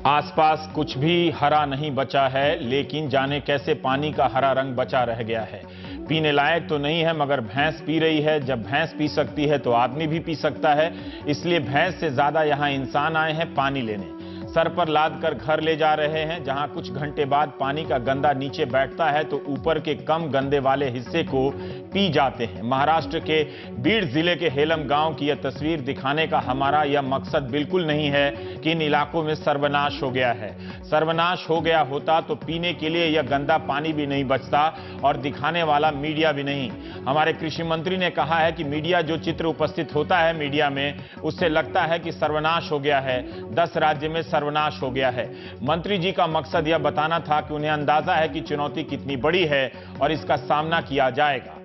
आसपास कुछ भी हरा नहीं बचा है, लेकिन जाने कैसे पानी का हरा रंग बचा रह गया है। पीने लायक तो नहीं है, मगर भैंस पी रही है। जब भैंस पी सकती है तो आदमी भी पी सकता है। इसलिए भैंस से ज्यादा यहां इंसान आए हैं पानी लेने। सर पर लाद कर घर ले जा रहे हैं। जहां कुछ घंटे बाद पानी का गंदा नीचे बैठता है तो ऊपर के कम गंदे वाले हिस्से को पी जाते हैं। महाराष्ट्र के बीड जिले के हेलम गांव की यह तस्वीर दिखाने का हमारा यह मकसद बिल्कुल नहीं है कि इन इलाकों में सर्वनाश हो गया है। सर्वनाश हो गया होता तो पीने के लिए यह गंदा पानी भी नहीं बचता और दिखाने वाला मीडिया भी नहीं। हमारे कृषि मंत्री ने कहा है कि मीडिया जो चित्र उपस्थित होता है मीडिया में, उससे लगता है कि सर्वनाश हो गया है, 10 राज्य में सर्वनाश हो गया है। मंत्री जी का मकसद यह बताना था कि उन्हें अंदाजा है कि चुनौती कितनी बड़ी है और इसका सामना किया जाएगा।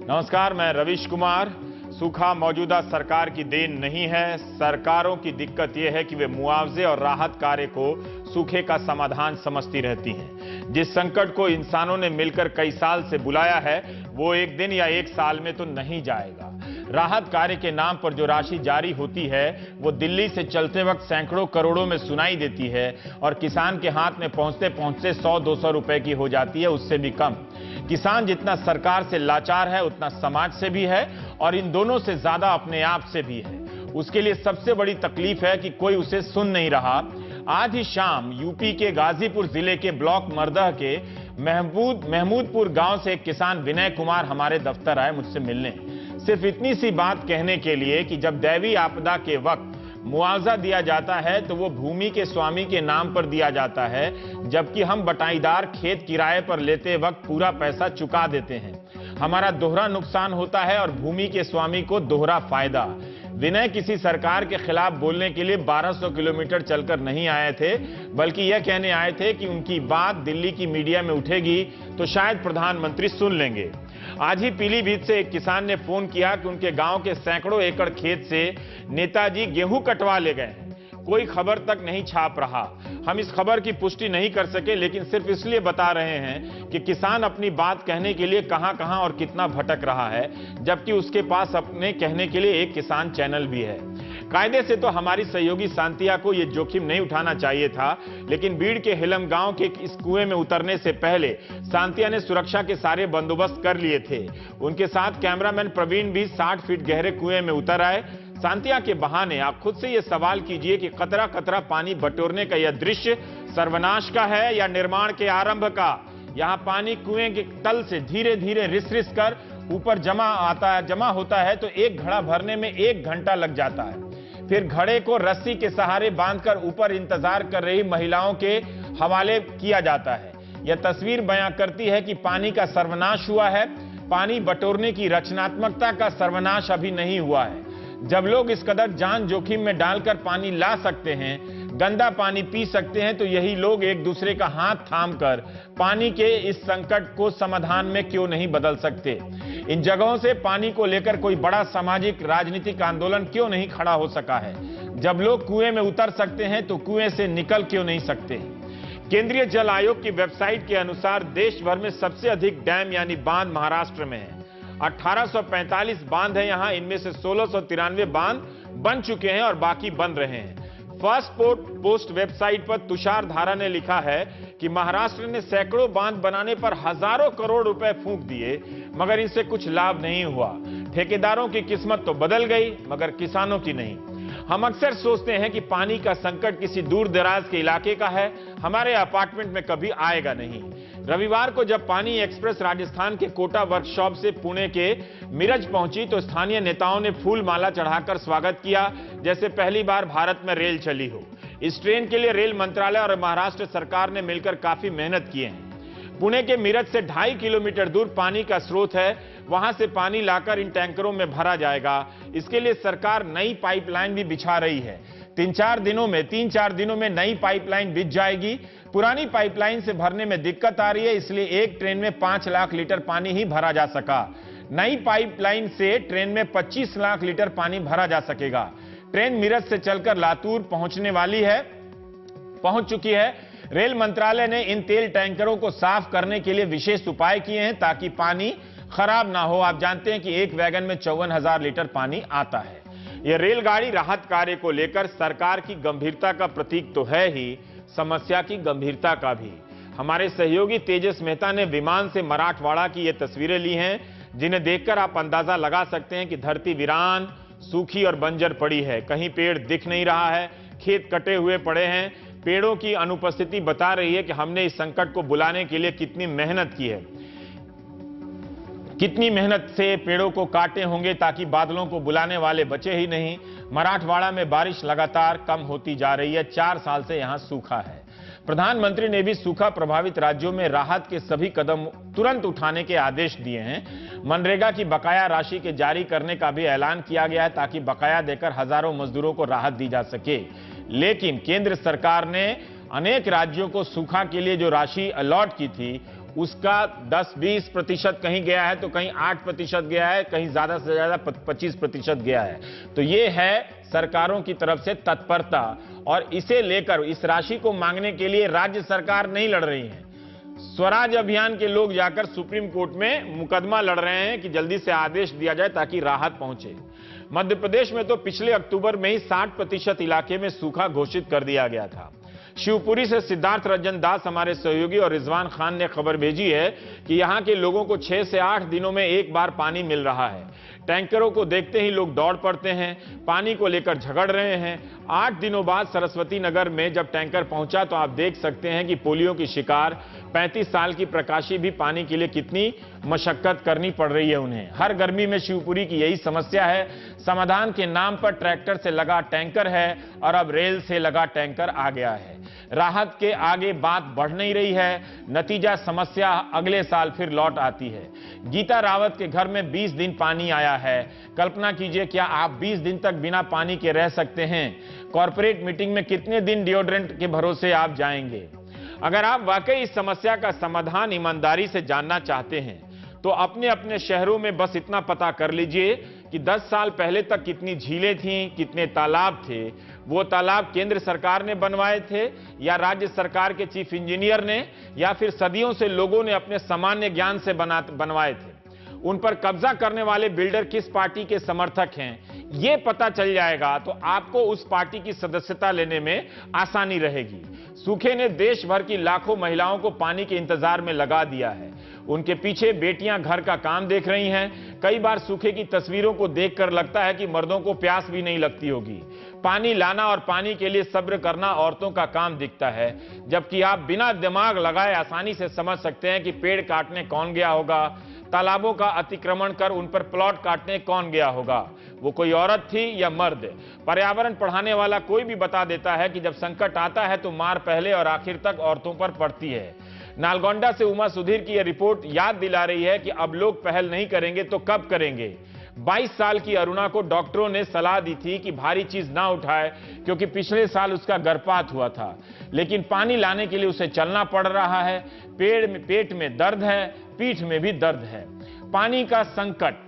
नमस्कार, मैं रविश कुमार। सूखा मौजूदा सरकार की देन नहीं है। सरकारों की दिक्कत यह है कि वे मुआवजे और राहत कार्य को सूखे का समाधान समझती रहती हैं। जिस संकट को इंसानों ने मिलकर कई साल से बुलाया है, वो एक दिन या एक साल में तो नहीं जाएगा। राहत कार्य के नाम पर जो राशि जारी होती है वो दिल्ली से चलते वक्त सैकड़ों करोड़ों में सुनाई देती है और किसान के हाथ में पहुंचते पहुंचते 100-200 रुपए की हो जाती है, उससे भी कम। किसान जितना सरकार से लाचार है उतना समाज से भी है और इन दोनों से ज्यादा अपने आप से भी है। उसके लिए सबसे बड़ी तकलीफ है कि कोई उसे सुन नहीं रहा। आज ही शाम यूपी के गाजीपुर जिले के ब्लॉक मरदह के महमूदपुर गांव से एक किसान विनय कुमार हमारे दफ्तर आए मुझसे मिलने, सिर्फ इतनी सी बात कहने के लिए कि जब दैवीय आपदा के वक्त मुआवजा दिया जाता है तो वो भूमि के स्वामी के नाम पर दिया जाता है, जबकि हम बटाईदार खेत किराए पर लेते वक्त पूरा पैसा चुका देते हैं। हमारा दोहरा नुकसान होता है और भूमि के स्वामी को दोहरा फायदा। विनय किसी सरकार के खिलाफ बोलने के लिए 1200 किलोमीटर चलकर नहीं आए थे, बल्कि यह कहने आए थे कि उनकी बात दिल्ली की मीडिया में उठेगी तो शायद प्रधानमंत्री सुन लेंगे। आज ही पीलीभीत से एक किसान ने फोन किया कि उनके गांव के सैकड़ों एकड़ खेत से नेताजी गेहूं कटवा ले गए। कोई खबर तक नहीं छाप रहा। हम इस खबर की पुष्टि नहीं कर सके, लेकिन सिर्फ इसलिए बता रहे हैं कि किसान अपनी बात कहने के लिए कहां-कहां और कितना भटक रहा है, जबकि उसके पास अपने कहने के लिए एक किसान चैनल भी है। कायदे से तो हमारी सहयोगी सांतिया को यह जोखिम नहीं उठाना चाहिए था, लेकिन बीड़ के हिलम गांव के इस कुएं में उतरने से पहले सांतिया ने सुरक्षा के सारे बंदोबस्त कर लिए थे। उनके साथ कैमरामैन प्रवीण भी 60 फीट गहरे कुएं में उतर आए। सांतिया के बहाने आप खुद से यह सवाल कीजिए कि कतरा कतरा पानी बटोरने का यह दृश्य सर्वनाश का है या निर्माण के आरंभ का। यहां पानी कुएं के तल से धीरे धीरे रिस रिस कर ऊपर जमा होता है तो एक घड़ा भरने में 1 घंटा लग जाता है। फिर घड़े को रस्सी के सहारे बांधकर ऊपर इंतजार कर रही महिलाओं के हवाले किया जाता है। यह तस्वीर बयां करती है कि पानी का सर्वनाश हुआ है। पानी बटोरने की रचनात्मकता का सर्वनाश अभी नहीं हुआ है। जब लोग इस कदर जान जोखिम में डालकर पानी ला सकते हैं, गंदा पानी पी सकते हैं, तो यही लोग एक दूसरे का हाथ थामकर पानी के इस संकट को समाधान में क्यों नहीं बदल सकते? इन जगहों से पानी को लेकर कोई बड़ा सामाजिक राजनीतिक आंदोलन क्यों नहीं खड़ा हो सका है? जब लोग कुएं में उतर सकते हैं तो कुएं से निकल क्यों नहीं सकते? केंद्रीय जल आयोग की वेबसाइट के अनुसार देश भर में सबसे अधिक डैम यानी बांध महाराष्ट्र में है। 1845 बांध है यहां, इनमें से 1693 बांध बन चुके हैं और बाकी बन रहे हैं। फर्स्ट पोस्ट वेबसाइट पर तुषार धारा ने लिखा है कि महाराष्ट्र ने सैकड़ों बांध बनाने पर हजारों करोड़ रुपए फूंक दिए, मगर इनसे कुछ लाभ नहीं हुआ। ठेकेदारों की किस्मत तो बदल गई, मगर किसानों की नहीं। हम अक्सर सोचते हैं कि पानी का संकट किसी दूर दराज के इलाके का है, हमारे अपार्टमेंट में कभी आएगा नहीं। रविवार को जब पानी एक्सप्रेस राजस्थान के कोटा वर्कशॉप से पुणे के मिरज पहुंची तो स्थानीय नेताओं ने फूल माला चढ़ाकर स्वागत किया, जैसे पहली बार भारत में रेल चली हो। इस ट्रेन के लिए रेल मंत्रालय और महाराष्ट्र सरकार ने मिलकर काफी मेहनत की है। पुणे के मिरज से 2.5 किलोमीटर दूर पानी का स्रोत है, वहां से पानी लाकर इन टैंकरों में भरा जाएगा। इसके लिए सरकार नई पाइपलाइन भी बिछा रही है। 3-4 दिनों में नई पाइपलाइन बिछ जाएगी। पुरानी पाइपलाइन से भरने में दिक्कत आ रही है, इसलिए एक ट्रेन में 5 लाख लीटर पानी ही भरा जा सका। नई पाइपलाइन से ट्रेन में 25 लाख लीटर पानी भरा जा सकेगा। ट्रेन मिरज से चलकर लातूर पहुंच चुकी है। रेल मंत्रालय ने इन तेल टैंकरों को साफ करने के लिए विशेष उपाय किए हैं ताकि पानी खराब ना हो। आप जानते हैं कि एक वैगन में 54,000 लीटर पानी आता है। यह रेलगाड़ी राहत कार्य को लेकर सरकार की गंभीरता का प्रतीक तो है ही, समस्या की गंभीरता का भी। हमारे सहयोगी तेजस मेहता ने विमान से मराठवाड़ा की ये तस्वीरें ली हैं, जिन्हें देखकर आप अंदाजा लगा सकते हैं कि धरती वीरान, सूखी और बंजर पड़ी है। कहीं पेड़ दिख नहीं रहा है, खेत कटे हुए पड़े हैं। पेड़ों की अनुपस्थिति बता रही है कि हमने इस संकट को बुलाने के लिए कितनी मेहनत की है, कितनी मेहनत से पेड़ों को काटे होंगे ताकि बादलों को बुलाने वाले बचे ही नहीं। मराठवाड़ा में बारिश लगातार कम होती जा रही है। 4 साल से यहां सूखा है। प्रधानमंत्री ने भी सूखा प्रभावित राज्यों में राहत के सभी कदम तुरंत उठाने के आदेश दिए हैं। मनरेगा की बकाया राशि के जारी करने का भी ऐलान किया गया है ताकि बकाया देकर हजारों मजदूरों को राहत दी जा सके। लेकिन केंद्र सरकार ने अनेक राज्यों को सूखा के लिए जो राशि अलॉट की थी उसका 10-20% कहीं गया है, तो कहीं 8% गया है, कहीं ज्यादा से ज्यादा 25% गया है। तो ये है सरकारों की तरफ से तत्परता, और इसे लेकर इस राशि को मांगने के लिए राज्य सरकार नहीं लड़ रही है। स्वराज अभियान के लोग जाकर सुप्रीम कोर्ट में मुकदमा लड़ रहे हैं कि जल्दी से आदेश दिया जाए ताकि राहत पहुंचे। मध्य प्रदेश में तो पिछले अक्टूबर में ही 60% इलाके में सूखा घोषित कर दिया गया था। शिवपुरी से सिद्धार्थ रंजन दास हमारे सहयोगी और रिजवान खान ने खबर भेजी है कि यहां के लोगों को 6 से 8 दिनों में एक बार पानी मिल रहा है। टैंकरों को देखते ही लोग दौड़ पड़ते हैं, पानी को लेकर झगड़ रहे हैं। 8 दिनों बाद सरस्वती नगर में जब टैंकर पहुंचा तो आप देख सकते हैं कि पोलियो की शिकार 35 साल की प्रकाशी भी पानी के लिए कितनी मशक्कत करनी पड़ रही है उन्हें। हर गर्मी में शिवपुरी की यही समस्या है। समाधान के नाम पर ट्रैक्टर से लगा टैंकर है और अब रेल से लगा टैंकर आ गया है। राहत के आगे बात बढ़ नहीं रही है, नतीजा समस्या अगले साल फिर लौट आती है। गीता रावत के घर में 20 दिन पानी आया है। कल्पना कीजिए, क्या आप 20 दिन तक बिना पानी के रह सकते हैं? कॉर्पोरेट मीटिंग में कितने दिन डिओड्रेंट के भरोसे आप जाएंगे? अगर आप वाकई इस समस्या का समाधान ईमानदारी से जानना चाहते हैं तो अपने अपने शहरों में बस इतना पता कर लीजिए कि 10 साल पहले तक कितनी झीलें थीं, कितने तालाब थे। वो तालाब केंद्र सरकार ने बनवाए थे या राज्य सरकार के चीफ इंजीनियर ने, या फिर सदियों से लोगों ने अपने सामान्य ज्ञान से बनवाए थे। उन पर कब्जा करने वाले बिल्डर किस पार्टी के समर्थक हैं, ये पता चल जाएगा तो आपको उस पार्टी की सदस्यता लेने में आसानी रहेगी। सूखे ने देश भर की लाखों महिलाओं को पानी के इंतजार में लगा दिया है। उनके पीछे बेटियां घर का काम देख रही हैं। कई बार सूखे की तस्वीरों को देखकर लगता है कि मर्दों को प्यास भी नहीं लगती होगी। पानी लाना और पानी के लिए सब्र करना औरतों का काम दिखता है, जबकि आप बिना दिमाग लगाए आसानी से समझ सकते हैं कि पेड़ काटने कौन गया होगा, तालाबों का अतिक्रमण कर उन पर प्लॉट काटने कौन गया होगा, वो कोई औरत थी या मर्द। पर्यावरण पढ़ाने वाला कोई भी बता देता है कि जब संकट आता है तो मार पहले और आखिर तक औरतों पर पड़ती है। नालगोंडा से उमा सुधीर की यह रिपोर्ट याद दिला रही है कि अब लोग पहल नहीं करेंगे तो कब करेंगे। 22 साल की अरुणा को डॉक्टरों ने सलाह दी थी कि भारी चीज ना उठाए क्योंकि पिछले साल उसका गर्भपात हुआ था, लेकिन पानी लाने के लिए उसे चलना पड़ रहा है। पेट में दर्द है, पीठ में भी दर्द है। पानी का संकट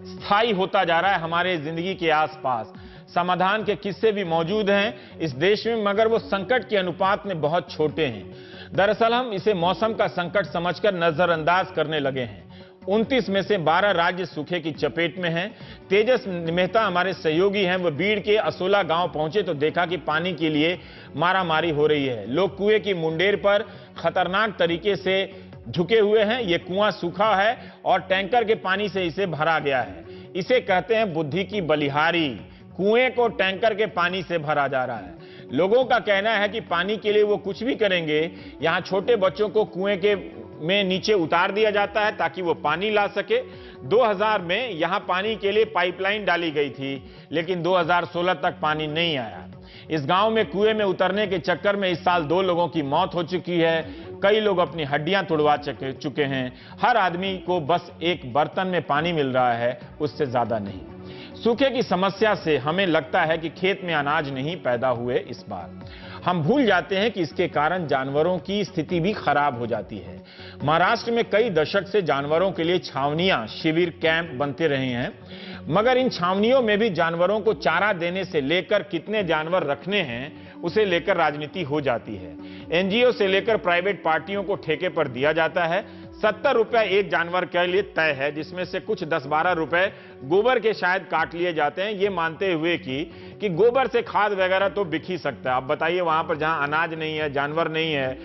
स्थायी होता जा रहा है हमारे जिंदगी के आसपास। समाधान के किस्से भी मौजूद हैं इस देश में, मगर वो संकट के अनुपात में बहुत छोटे हैं। दरअसल हम इसे मौसम का संकट समझकर नजरअंदाज करने लगे हैं। 29 में से 12 राज्य सूखे की चपेट में हैं। तेजस मेहता हमारे सहयोगी हैं, वो बीड़ के असोला गांव पहुंचे तो देखा कि पानी के लिए मारामारी हो रही है। लोग कुएं की मुंडेर पर खतरनाक तरीके से झुके हुए हैं। ये कुआं सूखा है और टैंकर के पानी से इसे भरा गया है। इसे कहते हैं बुद्धि की बलिहारी। कुएं को टैंकर के पानी से भरा जा रहा है। लोगों का कहना है कि पानी के लिए वो कुछ भी करेंगे। यहां छोटे बच्चों को कुएं के में नीचे उतार दिया जाता है ताकि वो पानी ला सके। 2000 में यहां पानी के लिए पाइपलाइन डाली गई थी, लेकिन 2016 तक पानी नहीं आया। इस गांव में कुएं में उतरने के चक्कर में इस साल 2 लोगों की मौत हो चुकी है। कई लोग अपनी हड्डियां तुड़वा चुके हैं। हर आदमी को बस एक बर्तन में पानी मिल रहा है, उससे ज्यादा नहीं। सूखे की समस्या से हमें लगता है कि खेत में अनाज नहीं पैदा हुए इस बार। हम भूल जाते हैं कि इसके कारण जानवरों की स्थिति भी खराब हो जाती है। महाराष्ट्र में कई दशक से जानवरों के लिए छावनियां, शिविर, कैंप बनते रहे हैं, मगर इन छावनियों में भी जानवरों को चारा देने से लेकर कितने जानवर रखने हैं उसे लेकर राजनीति हो जाती है। एनजीओ से लेकर प्राइवेट पार्टियों को ठेके पर दिया जाता है। 70 रुपए एक जानवर के लिए तय है, जिसमें से कुछ 10-12 रुपए गोबर के शायद काट लिए जाते हैं, ये मानते हुए कि गोबर से खाद वगैरह तो बिक ही सकता है। आप बताइए, वहां पर जहां अनाज नहीं है, जानवर नहीं है,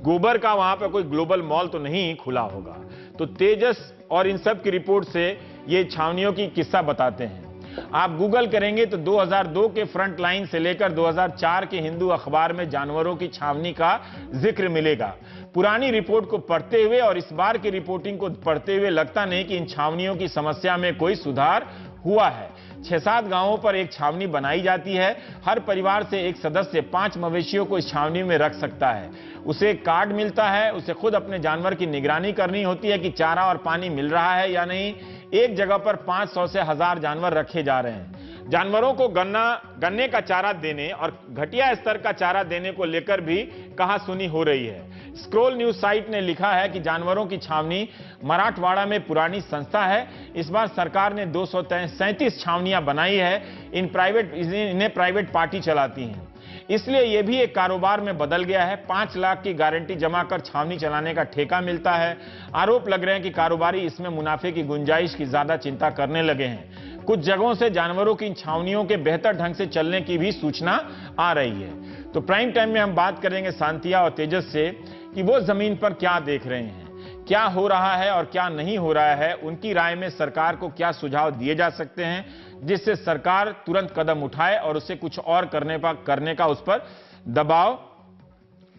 गोबर का वहां पर कोई ग्लोबल मॉल तो नहीं खुला होगा। तो तेजस और इन सब की रिपोर्ट से ये छावनियों की किस्सा बताते हैं। आप गूगल करेंगे तो 2002 के फ्रंट लाइन से लेकर 2004 के हिंदू अखबार में जानवरों की छावनी का जिक्र मिलेगा। पुरानी रिपोर्ट को पढ़ते हुए और इस बार की रिपोर्टिंग को पढ़ते हुए लगता नहीं कि इन छावनियों की समस्या में कोई सुधार हुआ है। 6-7 गांवों पर एक छावनी बनाई जाती है। हर परिवार से एक सदस्य 5 मवेशियों को इस छावनी में रख सकता है। उसे एक कार्ड मिलता है, उसे खुद अपने जानवर की निगरानी करनी होती है कि चारा और पानी मिल रहा है या नहीं। एक जगह पर 500 से 1000 जानवर रखे जा रहे हैं। जानवरों को गन्ने का चारा देने और घटिया स्तर का चारा देने को लेकर भी कहासुनी हो रही है। स्क्रोल न्यूज साइट ने लिखा है कि जानवरों की छावनी मराठवाड़ा में पुरानी संस्था है। इस बार सरकार ने 237 छावनियां बनाई है। इन्हें प्राइवेट पार्टी चलाती हैं, इसलिए यह भी एक कारोबार में बदल गया है। 5 लाख की गारंटी जमा कर छावनी चलाने का ठेका मिलता है। आरोप लग रहे हैं कि कारोबारी इसमें मुनाफे की गुंजाइश की ज्यादा चिंता करने लगे हैं। कुछ जगहों से जानवरों की इन छावनियों के बेहतर ढंग से चलने की भी सूचना आ रही है। तो प्राइम टाइम में हम बात करेंगे सांतिया और तेजस से कि वो जमीन पर क्या देख रहे हैं, क्या हो रहा है और क्या नहीं हो रहा है। उनकी राय में सरकार को क्या सुझाव दिए जा सकते हैं जिससे सरकार तुरंत कदम उठाए और उसे कुछ और करने का उस पर दबाव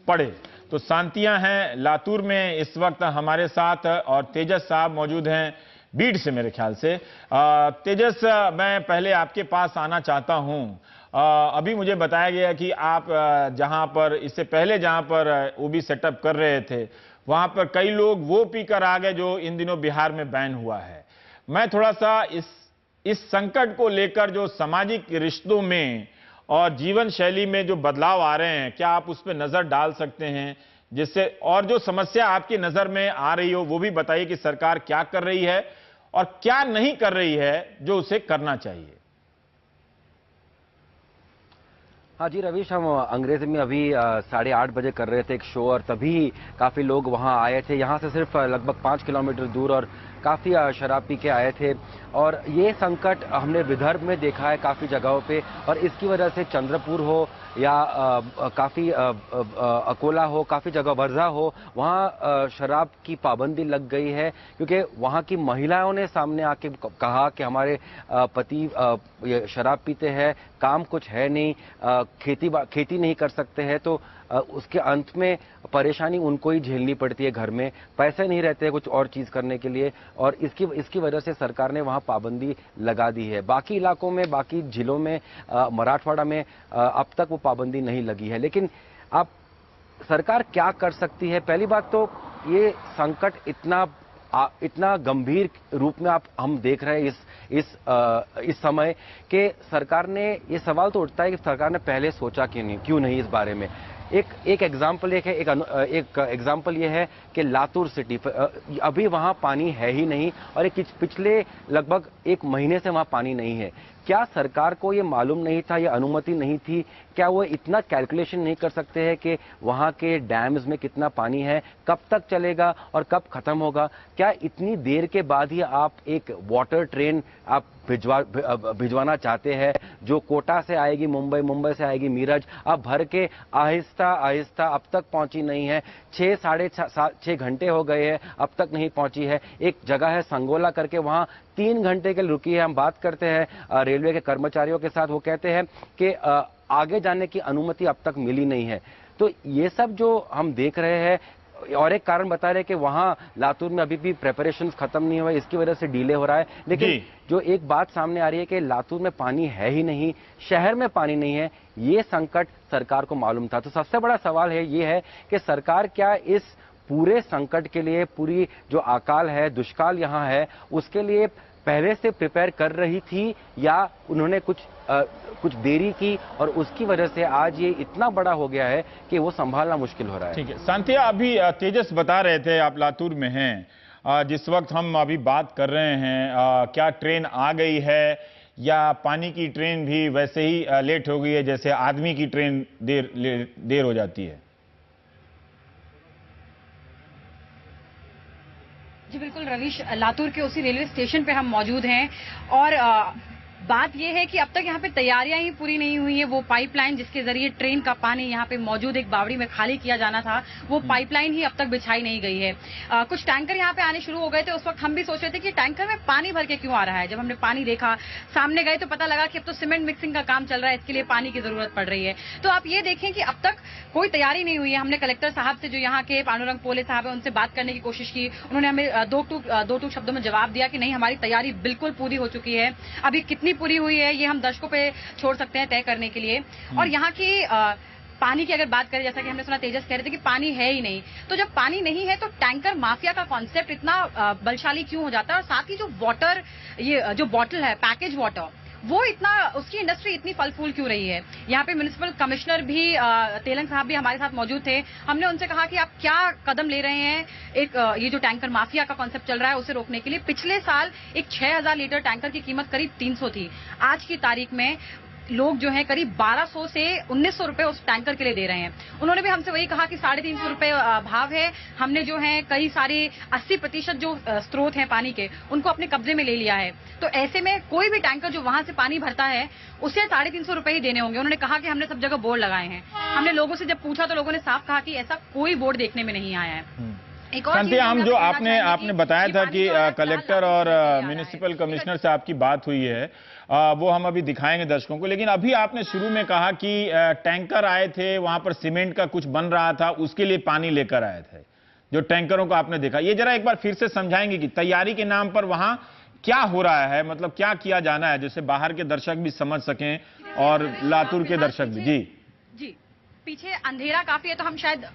पड़े। तो सांतिया हैं लातूर में इस वक्त हमारे साथ और तेजस साहब मौजूद हैं बीड से मेरे ख्याल से। तेजस, मैं पहले आपके पास आना चाहता हूं। अभी मुझे बताया गया कि आप जहां पर इससे पहले जहां पर ओबी सेटअप कर रहे थे वहां पर कई लोग वो पीकर आ गए जो इन दिनों बिहार में बैन हुआ है। मैं थोड़ा सा इस संकट को लेकर जो सामाजिक रिश्तों में और जीवन शैली में जो बदलाव आ रहे हैं, क्या आप उस पर नजर डाल सकते हैं जिससे, और जो समस्या आपकी नजर में आ रही हो वो भी बताइए कि सरकार क्या कर रही है और क्या नहीं कर रही है जो उसे करना चाहिए। हाँ जी रवीश, हम अंग्रेजी में अभी 8:30 बजे कर रहे थे एक शो और तभी काफ़ी लोग वहाँ आए थे। यहाँ से सिर्फ लगभग 5 किलोमीटर दूर और काफ़ी शराब पी के आए थे। और ये संकट हमने विदर्भ में देखा है काफ़ी जगहों पे और इसकी वजह से चंद्रपुर हो या काफ़ी अकोला हो, काफ़ी जगह वर्धा हो, वहाँ शराब की पाबंदी लग गई है क्योंकि वहाँ की महिलाओं ने सामने आके कहा कि हमारे पति ये शराब पीते हैं, काम कुछ है नहीं, खेती नहीं कर सकते हैं, तो उसके अंत में परेशानी उनको ही झेलनी पड़ती है। घर में पैसे नहीं रहते कुछ और चीज़ करने के लिए और इसकी वजह से सरकार ने वहाँ पाबंदी लगा दी है। बाकी इलाकों में, बाकी जिलों में, मराठवाड़ा में अब तक वो पाबंदी नहीं लगी है। लेकिन अब सरकार क्या कर सकती है? पहली बात तो ये संकट इतना गंभीर रूप में हम देख रहे हैं इस समय कि सरकार ने, ये सवाल तो उठता है कि सरकार ने पहले सोचा क्यों नहीं इस बारे में। एक एग्जाम्पल एक एग्जाम्पल ये है कि लातूर सिटी अभी वहाँ पानी है ही नहीं और एक पिछले लगभग 1 महीने से वहाँ पानी नहीं है। क्या सरकार को ये मालूम नहीं था, ये अनुमति नहीं थी? क्या वो इतना कैलकुलेशन नहीं कर सकते हैं कि वहाँ के डैम्स में कितना पानी है, कब तक चलेगा और कब खत्म होगा? क्या इतनी देर के बाद ही आप एक वाटर ट्रेन आप भिजवाना चाहते हैं जो कोटा से आएगी मुंबई से आएगी मीरज, अब भर के आहिस्ता आहिस्ता अब तक पहुंची नहीं है। 6 घंटे हो गए हैं, अब तक नहीं पहुंची है। एक जगह है संगोला करके, वहां 3 घंटे के लिए रुकी है। हम बात करते हैं रेलवे के कर्मचारियों के साथ, वो कहते हैं कि आगे जाने की अनुमति अब तक मिली नहीं है। तो ये सब जो हम देख रहे हैं, और एक कारण बता रहे हैं कि वहां लातूर में अभी भी प्रिपरेशंस खत्म नहीं हुए, इसकी वजह से डिले हो रहा है। लेकिन जो एक बात सामने आ रही है कि लातूर में पानी है ही नहीं, शहर में पानी नहीं है, ये संकट सरकार को मालूम था। तो सबसे बड़ा सवाल है ये है कि सरकार क्या इस पूरे संकट के लिए, पूरी जो अकाल है, दुष्काल यहाँ है, उसके लिए पहले से प्रिपेयर कर रही थी या उन्होंने कुछ देरी की और उसकी वजह से आज ये इतना बड़ा हो गया है कि वो संभालना मुश्किल हो रहा है। ठीक है सांतिया, अभी तेजस बता रहे थे आप लातूर में हैं, जिस वक्त हम अभी बात कर रहे हैं, क्या ट्रेन आ गई है या पानी की ट्रेन भी वैसे ही लेट हो गई है जैसे आदमी की ट्रेन देर हो जाती है? जी बिल्कुल रवीश, लातूर के उसी रेलवे स्टेशन पे हम मौजूद हैं और बात यह है कि अब तक यहाँ पे तैयारियां ही पूरी नहीं हुई है। वो पाइपलाइन जिसके जरिए ट्रेन का पानी यहाँ पे मौजूद एक बावड़ी में खाली किया जाना था, वो पाइपलाइन ही अब तक बिछाई नहीं गई है। कुछ टैंकर यहाँ पे आने शुरू हो गए थे। उस वक्त हम भी सोच रहे थे कि टैंकर में पानी भर के क्यों आ रहा है। जब हमने पानी देखा, सामने गए तो पता लगा कि अब तो सीमेंट मिक्सिंग का काम चल रहा है, इसके लिए पानी की जरूरत पड़ रही है। तो आप ये देखें कि अब तक कोई तैयारी नहीं हुई है। हमने कलेक्टर साहब से, जो यहाँ के पांडुरंग पोले साहब है, उनसे बात करने की कोशिश की। उन्होंने हमें दो टूक शब्दों में जवाब दिया कि नहीं, हमारी तैयारी बिल्कुल पूरी हो चुकी है। अभी कितनी पूरी हुई है ये हम दर्शकों पे छोड़ सकते हैं तय करने के लिए। और यहाँ की पानी की अगर बात करें, जैसा कि हमने सुना तेजस कह रहे थे कि पानी है ही नहीं, तो जब पानी नहीं है तो टैंकर माफिया का कॉन्सेप्ट इतना बलशाली क्यों हो जाता है। और साथ ही जो वाटर, ये जो बॉटल है, पैकेज वाटर, वो इतना, उसकी इंडस्ट्री इतनी फल फूल क्यों रही है। यहाँ पे म्युनिसिपल कमिश्नर भी तेलंग साहब भी हमारे साथ मौजूद थे। हमने उनसे कहा कि आप क्या कदम ले रहे हैं एक ये जो टैंकर माफिया का कॉन्सेप्ट चल रहा है उसे रोकने के लिए। पिछले साल एक 6000 लीटर टैंकर की कीमत करीब 300 थी। आज की तारीख में लोग जो है करीब 1200 से 1900 रुपए उस टैंकर के लिए दे रहे हैं। उन्होंने भी हमसे वही कहा कि 350 रुपए भाव है। हमने जो है कई सारे 80% जो स्रोत हैं पानी के, उनको अपने कब्जे में ले लिया है। तो ऐसे में कोई भी टैंकर जो वहां से पानी भरता है उसे 350 रुपए ही देने होंगे। उन्होंने कहा कि हमने सब जगह बोर्ड लगाए हैं। हमने लोगों से जब पूछा तो लोगों ने साफ कहा कि ऐसा कोई बोर्ड देखने में नहीं आया है। शांति, हम जो आपने बताया था कि कलेक्टर और म्युनिसिपल कमिश्नर से आपकी बात हुई है, वो हम अभी दिखाएंगे दर्शकों को। लेकिन अभी आपने शुरू में कहा कि टैंकर आए थे, वहां पर सीमेंट का कुछ बन रहा था, उसके लिए पानी लेकर आए थे। जो टैंकरों को आपने देखा, ये जरा एक बार फिर से समझाएंगे कि तैयारी के नाम पर वहां क्या हो रहा है, मतलब क्या किया जाना है, जिससे बाहर के दर्शक भी समझ सकें और लातूर के दर्शक भी। जी, पीछे अंधेरा काफी है तो हम शायद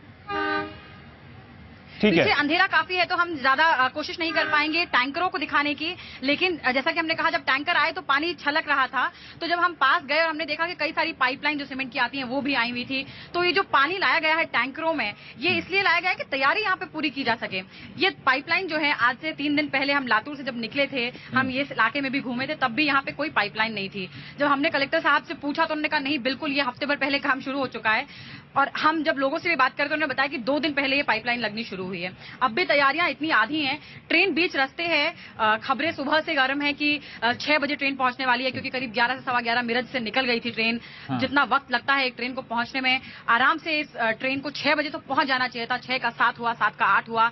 ठीक है, पीछे अंधेरा काफी है तो हम ज्यादा कोशिश नहीं कर पाएंगे टैंकरों को दिखाने की। लेकिन जैसा कि हमने कहा, जब टैंकर आए तो पानी छलक रहा था। तो जब हम पास गए और हमने देखा कि कई सारी पाइपलाइन जो सीमेंट की आती हैं वो भी आई हुई थी। तो ये जो पानी लाया गया है टैंकरों में, ये इसलिए लाया गया है कि तैयारी यहाँ पे पूरी की जा सके। ये पाइपलाइन जो है, आज से 3 दिन पहले हम लातूर से जब निकले थे, हम ये इलाके में भी घूमे थे, तब भी यहाँ पे कोई पाइपलाइन नहीं थी। जब हमने कलेक्टर साहब से पूछा तो उन्होंने कहा नहीं, बिल्कुल ये हफ्ते भर पहले काम शुरू हो चुका है। और हम जब लोगों से भी बात करते, उन्होंने बताया कि 2 दिन पहले ये पाइपलाइन लगनी शुरू हुई है। अब भी तैयारियां इतनी आधी हैं। ट्रेन बीच रास्ते है। खबरें सुबह से गर्म है कि 6 बजे ट्रेन पहुंचने वाली है, क्योंकि करीब 11 से सवा 11 मिरज से निकल गई थी ट्रेन। जितना वक्त लगता है एक ट्रेन को पहुंचने में, आराम से इस ट्रेन को 6 बजे तो पहुंच जाना चाहिए था। 6 का 7 हुआ, 7 का 8 हुआ।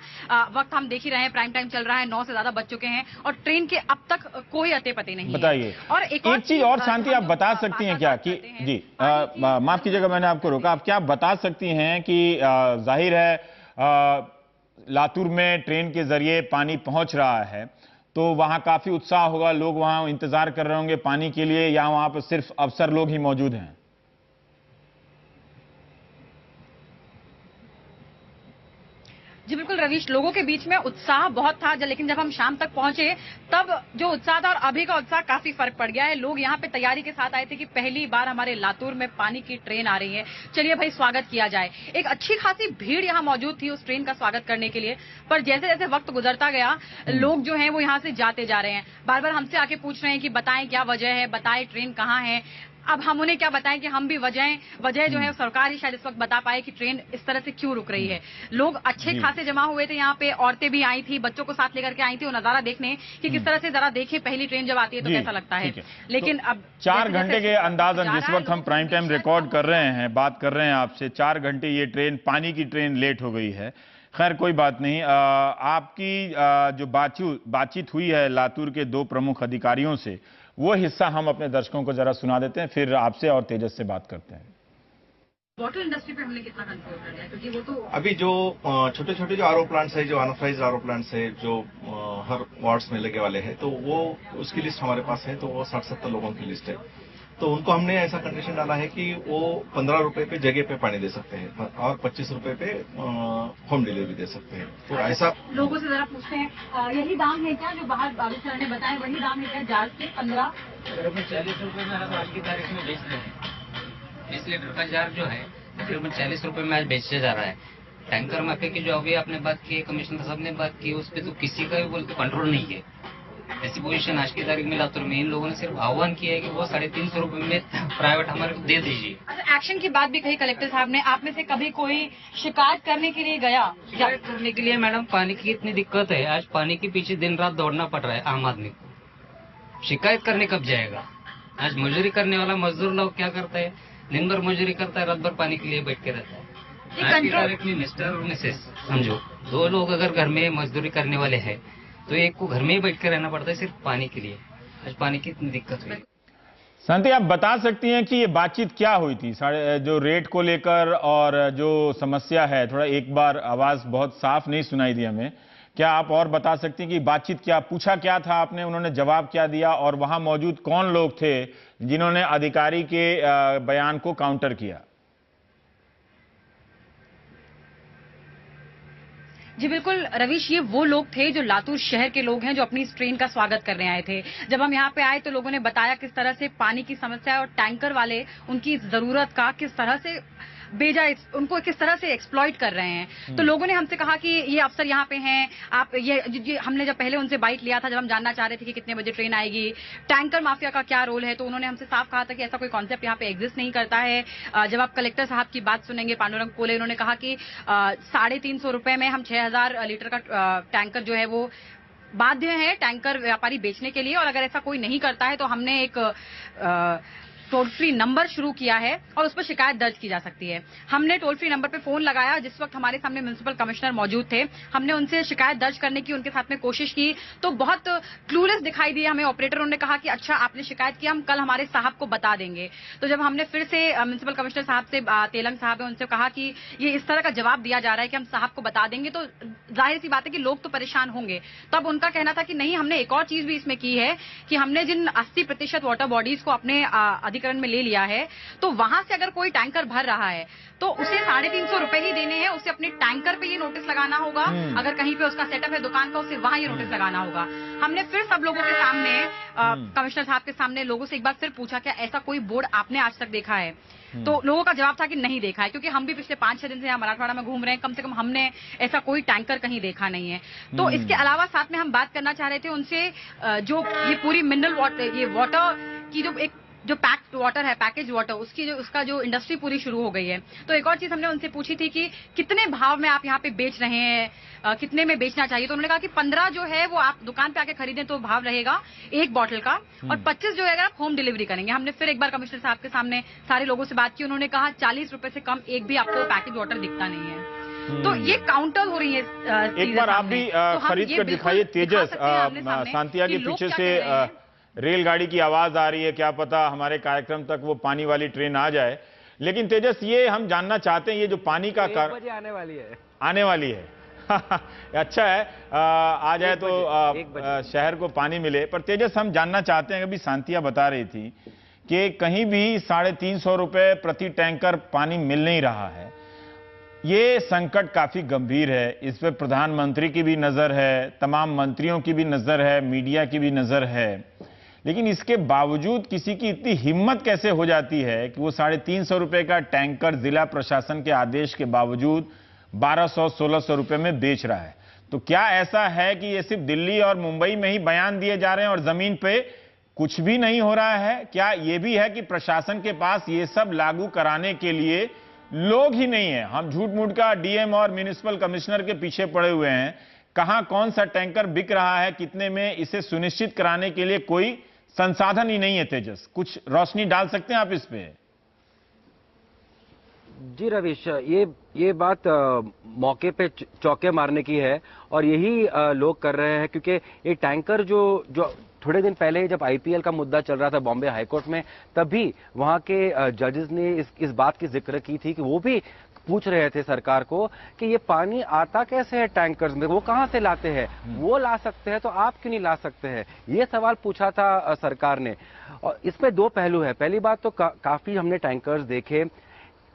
वक्त हम देख ही रहे हैं, प्राइम टाइम चल रहा है, 9 से ज्यादा बज चुके हैं और ट्रेन के अब तक कोई अते पते नहीं। बताइए, और एक चीज और शांति, आप बता सकती हैं क्या कि जी, माफ कीजिएगा मैंने आपको रोका, आप क्या बता सकती हैं कि जाहिर है लातूर में ट्रेन के जरिए पानी पहुंच रहा है, तो वहां काफी उत्साह होगा, लोग वहां इंतजार कर रहे होंगे पानी के लिए, या वहां पर सिर्फ अफसर लोग ही मौजूद हैं? जी बिल्कुल रवीश, लोगों के बीच में उत्साह बहुत था, लेकिन जब हम शाम तक पहुंचे तब जो उत्साह था और अभी का उत्साह काफी फर्क पड़ गया है। लोग यहाँ पे तैयारी के साथ आए थे कि पहली बार हमारे लातूर में पानी की ट्रेन आ रही है, चलिए भाई स्वागत किया जाए। एक अच्छी खासी भीड़ यहाँ मौजूद थी उस ट्रेन का स्वागत करने के लिए। पर जैसे जैसे वक्त गुजरता गया, लोग जो है वो यहाँ से जाते जा रहे हैं। बार बार हमसे आके पूछ रहे हैं कि बताएं क्या वजह है, बताएं ट्रेन कहाँ है। अब हम उन्हें क्या बताएं कि हम भी वजह जो है सरकार ही शायद इस वक्त बता पाए कि ट्रेन इस तरह से क्यों रुक रही है। लोग अच्छे खासे जमा हुए थे यहाँ पे, औरतें भी आई थी, बच्चों को साथ लेकर के आई थी, वो नजारा देखने कि किस तरह से, जरा देखें पहली ट्रेन जब आती है तो कैसा लगता है। लेकिन तो अब 4 घंटे के अंदाजन जिस वक्त हम प्राइम टाइम रिकॉर्ड कर रहे हैं, बात कर रहे हैं आपसे, 4 घंटे ये ट्रेन, पानी की ट्रेन लेट हो गई है। खैर कोई बात नहीं। आपकी जो बातचीत हुई है लातूर के 2 प्रमुख अधिकारियों से, वो हिस्सा हम अपने दर्शकों को जरा सुना देते हैं, फिर आपसे और तेजस से बात करते हैं। वाटर इंडस्ट्री पे हमने कितना कंट्रोल कर लिया, क्योंकि वो तो अभी जो छोटे छोटे जो आरओ प्लांट्स है, जो अनऑथराइज्ड आरओ प्लांट्स है, जो हर वार्ड्स में लगे वाले हैं, तो वो उसकी लिस्ट हमारे पास है। तो वो 60-70 लोगों की लिस्ट है। तो उनको हमने ऐसा कंडीशन डाला है कि वो 15 रुपए पे जगह पे पानी दे सकते हैं और 25 रुपए पे होम डिलीवरी दे सकते हैं। तो ऐसा लोगों से जरा पूछते हैं, यही दाम है क्या जो बाहर बाबू सर ने बताया, वही दाम है क्या जार के 15? 40 रुपए में हम आज की तारीख में बेचते हैं। 20 लीटर का जार जो है तकरीबन 40 रुपए में आज बेचा जा रहा है। टैंकर माफिया की जो अभी आपने बात की, कमिश्नर साहब ने बात की, उस पर तो किसी का भी बोलते कंट्रोल नहीं है। ऐसी पोजीशन आज की तारीख में लातूर में इन लोगों ने सिर्फ आह्वान किया है कि वो 350 रुपए में प्राइवेट हमारे को दे दीजिए। एक्शन की बात भी कही कलेक्टर साहब ने। आप में से कभी कोई शिकायत करने के लिए गया? शिकायत करने के लिए मैडम पानी की इतनी दिक्कत है, आज पानी के पीछे दिन रात दौड़ना पड़ रहा है आम आदमी को। शिकायत करने कब जाएगा? आज मजदूरी करने वाला मजदूर लोग क्या करता है, दिन भर मजदूरी करता है, रात भर पानी के लिए बैठ के रहता है। डायरेक्टली मिस्टर और मिसेस समझो, दो लोग अगर घर में मजदूरी करने वाले हैं तो एक को घर में ही बैठ के रहना पड़ता है सिर्फ पानी के लिए। आज पानी की इतनी दिक्कत हुई। शांति, आप बता सकती हैं कि ये बातचीत क्या हुई थी जो रेट को लेकर और जो समस्या है? थोड़ा एक बार आवाज बहुत साफ नहीं सुनाई दी हमें। क्या आप और बता सकती हैं कि बातचीत क्या, पूछा क्या था आपने, उन्होंने जवाब क्या दिया, और वहां मौजूद कौन लोग थे जिन्होंने अधिकारी के बयान को काउंटर किया? जी बिल्कुल रवीश, ये वो लोग थे जो लातूर शहर के लोग हैं जो अपनी इस ट्रेन का स्वागत करने आए थे। जब हम यहाँ पे आए तो लोगों ने बताया किस तरह से पानी की समस्या है और टैंकर वाले उनकी जरूरत का किस तरह से बेजा उनको किस तरह से एक्सप्लॉइट कर रहे हैं। तो लोगों ने हमसे कहा कि ये अफसर यहाँ पे हैं, आप ये हमने जब पहले उनसे बाइट लिया था, जब हम जानना चाह रहे थे कि कितने बजे ट्रेन आएगी, टैंकर माफिया का क्या रोल है, तो उन्होंने हमसे साफ कहा था कि ऐसा कोई कॉन्सेप्ट यहाँ पे एग्जिस्ट नहीं करता है। जब आप कलेक्टर साहब की बात सुनेंगे पांडुरंग कोले, उन्होंने कहा कि 350 रुपए में हम 6000 लीटर का टैंकर जो है वो बाध्य है टैंकर व्यापारी बेचने के लिए, और अगर ऐसा कोई नहीं करता है तो हमने एक टोल फ्री नंबर शुरू किया है और उस पर शिकायत दर्ज की जा सकती है। हमने टोल फ्री नंबर पे फोन लगाया, जिस वक्त हमारे सामने म्युनिसिपल कमिश्नर मौजूद थे। हमने उनसे शिकायत दर्ज करने की उनके साथ में कोशिश की तो बहुत क्लूलेस दिखाई दिए हमें ऑपरेटर। उन्होंने कहा कि अच्छा आपने शिकायत की, हम कल हमारे साहब को बता देंगे। तो जब हमने फिर से म्युनिसिपल कमिश्नर साहब से, तेलंग साहब है, उनसे कहा कि ये इस तरह का जवाब दिया जा रहा है कि हम साहब को बता देंगे, तो जाहिर सी बात है कि लोग तो परेशान होंगे। तब उनका कहना था कि नहीं, हमने एक और चीज भी इसमें की है कि हमने जिन 80% वाटर बॉडीज को अपने अधिकरण में ले लिया है, तो वहां से अगर कोई टैंकर भर रहा है तो उसे 350 रुपए ही देने हैं। उसे अपने टैंकर पे ये नोटिस लगाना होगा, अगर कहीं पे उसका सेटअप है दुकान का, उसे वहां ये नोटिस लगाना होगा। हमने फिर सब लोगों के सामने, कमिश्नर साहब के सामने लोगों से एक बार फिर पूछा क्या ऐसा कोई बोर्ड आपने आज तक देखा है? तो लोगों का जवाब था कि नहीं देखा है, क्योंकि हम भी पिछले 5-6 दिन से यहाँ मराठवाड़ा में घूम रहे हैं, कम से कम हमने ऐसा कोई टैंकर कहीं देखा नहीं है। तो इसके अलावा साथ में हम बात करना चाह रहे थे उनसे, जो ये पूरी मिनरल वाटर, ये वाटर की जो एक जो पैक्ड वाटर है, पैकेज वाटर, उसका जो इंडस्ट्री पूरी शुरू हो गई है। तो एक और चीज हमने उनसे पूछी थी कि कितने भाव में आप यहाँ पे बेच रहे हैं, कितने में बेचना चाहिए? तो उन्होंने कहा कि 15 जो है वो आप दुकान पे आके खरीदें तो भाव रहेगा एक बॉटल का, और 25 जो है अगर आप होम डिलीवरी करेंगे। हमने फिर एक बार कमिश्नर साहब के सामने सारे लोगों से बात की, उन्होंने कहा 40 रुपए से कम एक भी आपको पैकेज वाटर दिखता नहीं है। तो ये काउंटर हो रही है। एक बार आप भी खरीद कर दिखाइए। तेजस, शांतिया के पीछे से रेलगाड़ी की आवाज आ रही है, क्या पता हमारे कार्यक्रम तक वो पानी वाली ट्रेन आ जाए। लेकिन तेजस, ये हम जानना चाहते हैं, ये जो पानी का आने वाली है, आने वाली है अच्छा है, आ जाए तो शहर को पानी मिले। पर तेजस, हम जानना चाहते हैं, अभी शांतिया बता रही थी कि कहीं भी 350 रुपए प्रति टैंकर पानी मिल नहीं रहा है। ये संकट काफी गंभीर है, इस पर प्रधानमंत्री की भी नजर है, तमाम मंत्रियों की भी नजर है, मीडिया की भी नजर है। लेकिन इसके बावजूद किसी की इतनी हिम्मत कैसे हो जाती है कि वो 350 रुपए का टैंकर जिला प्रशासन के आदेश के बावजूद 1200-1600 रुपए में बेच रहा है? तो क्या ऐसा है कि ये सिर्फ दिल्ली और मुंबई में ही बयान दिए जा रहे हैं और जमीन पे कुछ भी नहीं हो रहा है? क्या ये भी है कि प्रशासन के पास ये सब लागू कराने के लिए लोग ही नहीं है? हम झूठ मूठ का डीएम और म्युनिसिपल कमिश्नर के पीछे पड़े हुए हैं, कहां कौन सा टैंकर बिक रहा है, कितने में, इसे सुनिश्चित कराने के लिए कोई संसाधन ही नहीं है। तेजस, कुछ रोशनी डाल सकते हैं आप इस पे? जी रवीश, ये बात मौके पे चौके मारने की है और यही लोग कर रहे हैं, क्योंकि ये टैंकर जो थोड़े दिन पहले जब आईपीएल का मुद्दा चल रहा था बॉम्बे हाईकोर्ट में, तभी वहां के जजेस ने इस बात की जिक्र की थी कि वो भी पूछ रहे थे सरकार को कि ये पानी आता कैसे है टैंकर्स में, वो कहां से लाते हैं, वो ला सकते हैं तो आप क्यों नहीं ला सकते हैं? ये सवाल पूछा था सरकार ने। और इसमें दो पहलू है। पहली बात तो काफी हमने टैंकर्स देखे,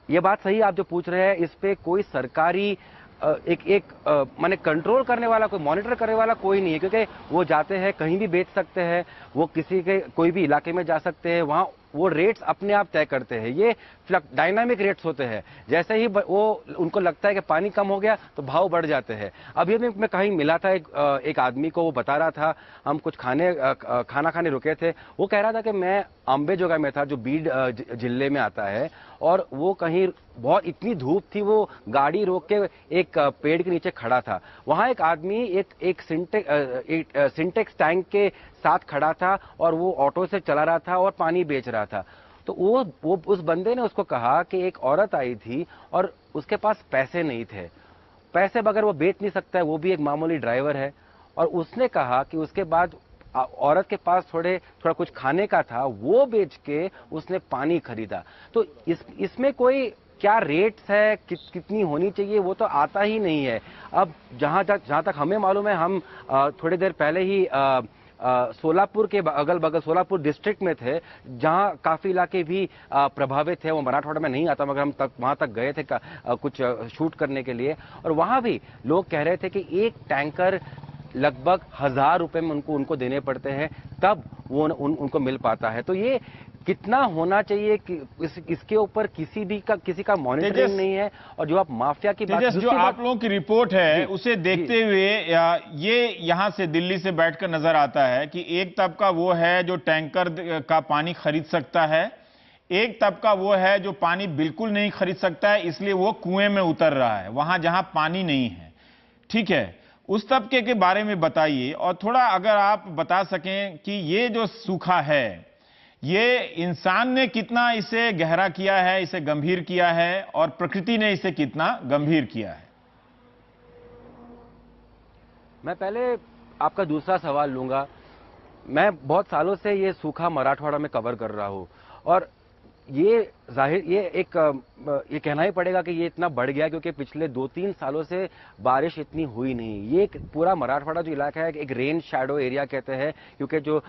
ये बात सही आप जो पूछ रहे हैं, इस पे कोई सरकारी माने कंट्रोल करने वाला, कोई मॉनिटर करने वाला कोई नहीं है, क्योंकि वो जाते हैं कहीं भी बेच सकते हैं, वो किसी के कोई भी इलाके में जा सकते हैं, वहां वो रेट्स अपने आप तय करते हैं। ये डायनामिक रेट्स होते हैं, जैसे ही वो उनको लगता है कि पानी कम हो गया तो भाव बढ़ जाते हैं। अभी मैं कहीं मिला था एक आदमी को, वो बता रहा था, हम कुछ खाना खाने रुके थे, वो कह रहा था कि मैं अंबेजोगाई में था, जो बीड जिले में आता है, और वो कहीं बहुत इतनी धूप थी, वो गाड़ी रोक के एक पेड़ के नीचे खड़ा था। वहां एक आदमी एक सिंटेक्स टैंक के साथ खड़ा था और वो ऑटो से चला रहा था और पानी बेच रहा था। तो वो उस बंदे ने उसको कहा कि एक औरत आई थी और उसके पास पैसे नहीं थे, पैसे बगैर वो बेच नहीं सकता है, वो भी एक मामूली ड्राइवर है। और उसने कहा कि उसके बाद औरत के पास थोड़ा कुछ खाने का था, वो बेच के उसने पानी खरीदा। तो इसमें कोई क्या रेट्स है, कितनी होनी चाहिए, वो तो आता ही नहीं है। अब जहां तक हमें मालूम है, हम थोड़ी देर पहले ही सोलापुर के अगल बगल सोलापुर डिस्ट्रिक्ट में थे, जहां काफी इलाके भी प्रभावित है। वो मराठवाड़ा में नहीं आता, मगर हम वहां तक गए थे कुछ शूट करने के लिए, और वहां भी लोग कह रहे थे कि एक टैंकर लगभग 1000 रुपए में उनको देने पड़ते हैं, तब वो उनको मिल पाता है। तो ये कितना होना चाहिए कि इसके ऊपर किसी का मॉनिटरिंग नहीं है। और जो आप माफिया की बात, जो आप लोगों की रिपोर्ट है उसे देखते हुए ये यहां से दिल्ली से बैठकर नजर आता है कि एक तबका वो है जो टैंकर का पानी खरीद सकता है, एक तबका वो है जो पानी बिल्कुल नहीं खरीद सकता है, इसलिए वो कुएं में उतर रहा है वहां जहां पानी नहीं है। ठीक है, उस तबके के बारे में बताइए, और थोड़ा अगर आप बता सकें कि ये जो सूखा है, ये इंसान ने कितना इसे गहरा किया है, इसे गंभीर किया है, और प्रकृति ने इसे कितना गंभीर किया है। मैं पहले आपका दूसरा सवाल लूंगा। मैं बहुत सालों से ये सूखा मराठवाड़ा में कवर कर रहा हूं, और ये कहना ही पड़ेगा कि ये इतना बढ़ गया क्योंकि पिछले 2-3 सालों से बारिश इतनी हुई नहीं। ये पूरा मराठवाड़ा जो इलाका है एक रेन शैडो एरिया कहते हैं, क्योंकि जो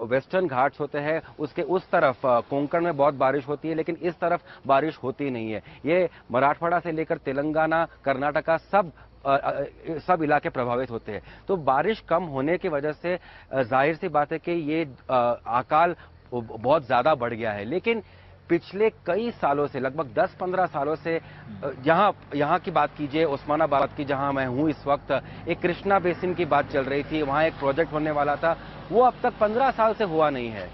वेस्टर्न घाट्स होते हैं उसके उस तरफ कोंकण में बहुत बारिश होती है, लेकिन इस तरफ बारिश होती नहीं है। ये मराठवाड़ा से लेकर तेलंगाना, कर्नाटका सब इलाके प्रभावित होते हैं। तो बारिश कम होने की वजह से जाहिर सी बात है कि ये अकाल बहुत ज्यादा बढ़ गया है। लेकिन पिछले कई सालों से, लगभग 10-15 सालों से, यहाँ की बात कीजिए, उस्मानाबाद की जहां मैं हूं इस वक्त, एक कृष्णा बेसिन की बात चल रही थी, वहां एक प्रोजेक्ट होने वाला था, वो अब तक 15 साल से हुआ नहीं है।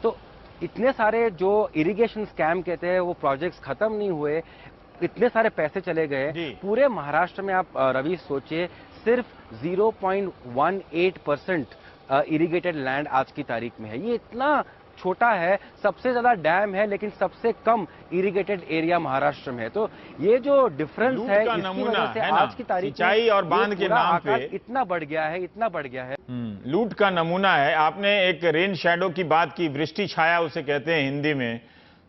तो इतने सारे जो इरिगेशन स्कैम कहते हैं वो प्रोजेक्ट्स खत्म नहीं हुए, इतने सारे पैसे चले गए। पूरे महाराष्ट्र में आप रवि सोचिए, सिर्फ 0.18% इरिगेटेड लैंड आज की तारीख में है। ये इतना छोटा है, सबसे ज्यादा डैम है लेकिन सबसे कम इरिगेटेड एरिया महाराष्ट्र में है। तो ये जो डिफरेंस है, इसकी वजह से आज की तारीख में सिंचाई और बांध के नाम पे इतना बढ़ गया है। लूट का नमूना है। आपने एक रेन शैडो की बात की, वृष्टि छाया उसे कहते हैं हिंदी में।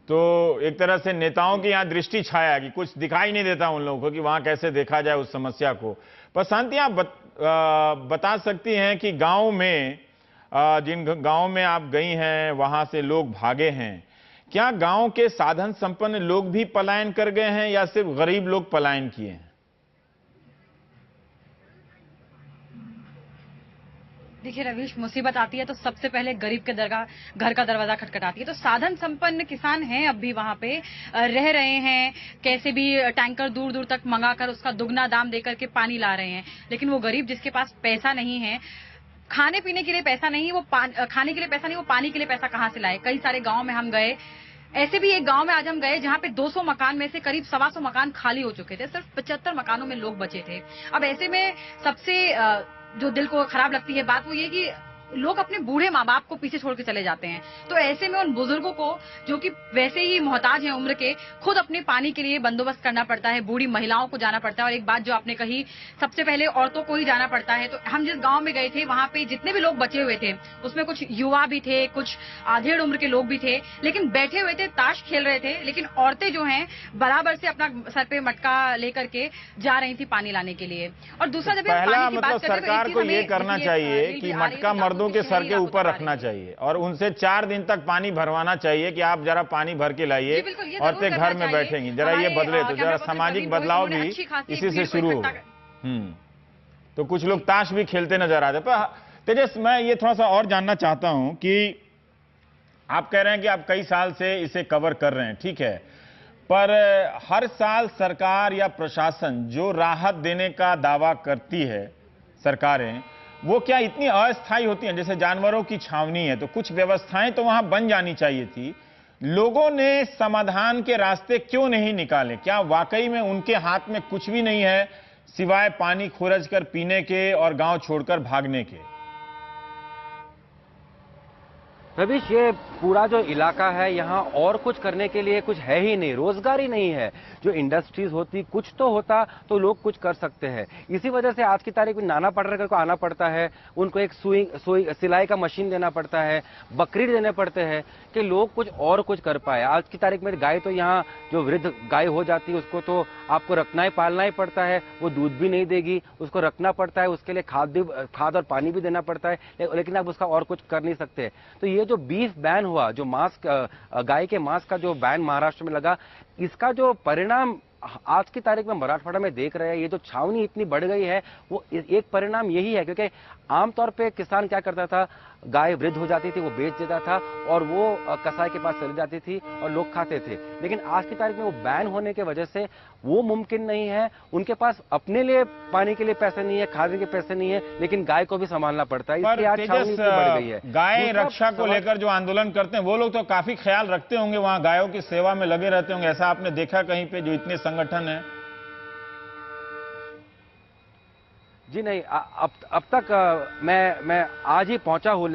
तो एक तरह से नेताओं की यहाँ दृष्टि छाया कि कुछ दिखाई नहीं देता उन लोगों को कि वहां कैसे देखा जाए उस समस्या को। पर शांति, आप बता सकती हैं कि गांव में, जिन गांव में आप गई हैं वहां से लोग भागे हैं, क्या गांव के साधन संपन्न लोग भी पलायन कर गए हैं या सिर्फ गरीब लोग पलायन किए हैं? देखिए रवीश, मुसीबत आती है तो सबसे पहले गरीब के घर का दरवाजा खटखटाती है। तो साधन संपन्न किसान हैं, अब भी वहां पे रह रहे हैं, कैसे भी टैंकर दूर दूर तक मंगाकर उसका दुगना दाम देकर के पानी ला रहे हैं। लेकिन वो गरीब जिसके पास पैसा नहीं है, खाने पीने के लिए पैसा नहीं, खाने के लिए पैसा नहीं, वो पानी के लिए पैसा कहां से लाए। कई सारे गांव में हम गए, ऐसे भी एक गांव में आज हम गए जहां पे 200 मकान में से करीब 125 मकान खाली हो चुके थे, सिर्फ 75 मकानों में लोग बचे थे। अब ऐसे में सबसे जो दिल को खराब लगती है बात, वो ये कि लोग अपने बूढ़े माँ बाप को पीछे छोड़ के चले जाते हैं। तो ऐसे में उन बुजुर्गों को, जो कि वैसे ही मोहताज हैं उम्र के, खुद अपने पानी के लिए बंदोबस्त करना पड़ता है, बूढ़ी महिलाओं को जाना पड़ता है। और एक बात जो आपने कही, सबसे पहले औरतों को ही जाना पड़ता है। तो हम जिस गांव में गए थे वहां पे जितने भी लोग बचे हुए थे, उसमें कुछ युवा भी थे, कुछ आधेड़ उम्र के लोग भी थे, लेकिन बैठे हुए थे, ताश खेल रहे थे। लेकिन औरतें जो हैं बराबर से अपना सर पे मटका लेकर के जा रही थी पानी लाने के लिए। और दूसरा, जब पहला मतलब सरकार को ये करना चाहिए कि मटका मर्दों के सर के ऊपर रखना चाहिए और उनसे 4 दिन तक पानी भरवाना चाहिए कि आप जरा पानी भर के लाइए, औरतें घर में बैठेंगी। जरा ये बदले तो जरा सामाजिक बदलाव भी इसी से शुरू हो। तो कुछ लोग ताश भी खेलते नजर आते। पर तेजस, मैं ये थोड़ा सा और जानना चाहता हूं कि आप कह रहे हैं कि आप कई साल से इसे कवर कर रहे हैं, ठीक है, पर हर साल सरकार या प्रशासन जो राहत देने का दावा करती है सरकारें, वो क्या इतनी अस्थायी होती हैं? जैसे जानवरों की छावनी है तो कुछ व्यवस्थाएं तो वहां बन जानी चाहिए थी। लोगों ने समाधान के रास्ते क्यों नहीं निकाले? क्या वाकई में उनके हाथ में कुछ भी नहीं है सिवाय पानी खोरज कर पीने के और गांव छोड़कर भागने के? रवीश, ये पूरा जो इलाका है यहाँ और कुछ करने के लिए कुछ है ही नहीं, रोजगार ही नहीं है। जो इंडस्ट्रीज होती, कुछ तो होता तो लोग कुछ कर सकते हैं। इसी वजह से आज की तारीख में नाना पाटेकर को आना पड़ता है, उनको एक सिलाई का मशीन देना पड़ता है, बकरी देने पड़ते हैं कि लोग कुछ और कुछ कर पाए। आज की तारीख में गाय तो यहाँ जो वृद्ध गाय हो जाती है उसको तो आपको रखना ही पालना ही पड़ता है, वो दूध भी नहीं देगी, उसको रखना पड़ता है, उसके लिए खाद और पानी भी देना पड़ता है, लेकिन आप उसका और कुछ कर नहीं सकते। तो ये जो बीफ बैन हुआ, जो मांस गाय के मांस का जो बैन महाराष्ट्र में लगा, इसका जो परिणाम आज की तारीख में मराठवाड़ा में देख रहे हैं, ये जो छावनी इतनी बढ़ गई है, वो एक परिणाम यही है। क्योंकि आमतौर पे किसान क्या करता था, गाय वृद्ध हो जाती थी, वो बेच देता था और वो कसाई के पास चली जाती थी और लोग खाते थे। लेकिन आज की तारीख में वो बैन होने की वजह से वो मुमकिन नहीं है। उनके पास अपने लिए पानी के लिए पैसे नहीं है, खाने के पैसे नहीं है, लेकिन गाय को भी संभालना पड़ता है। इसलिए आज छावनी इतनी बढ़ गई है। गाय रक्षा को लेकर जो आंदोलन करते हैं वो लोग तो काफी ख्याल रखते होंगे, वहां गायों की सेवा में लगे रहते होंगे, ऐसा आपने देखा कहीं पे जो इतने संगठन है? जी नहीं, अब तक मैं आज ही पहुंचा हूँ,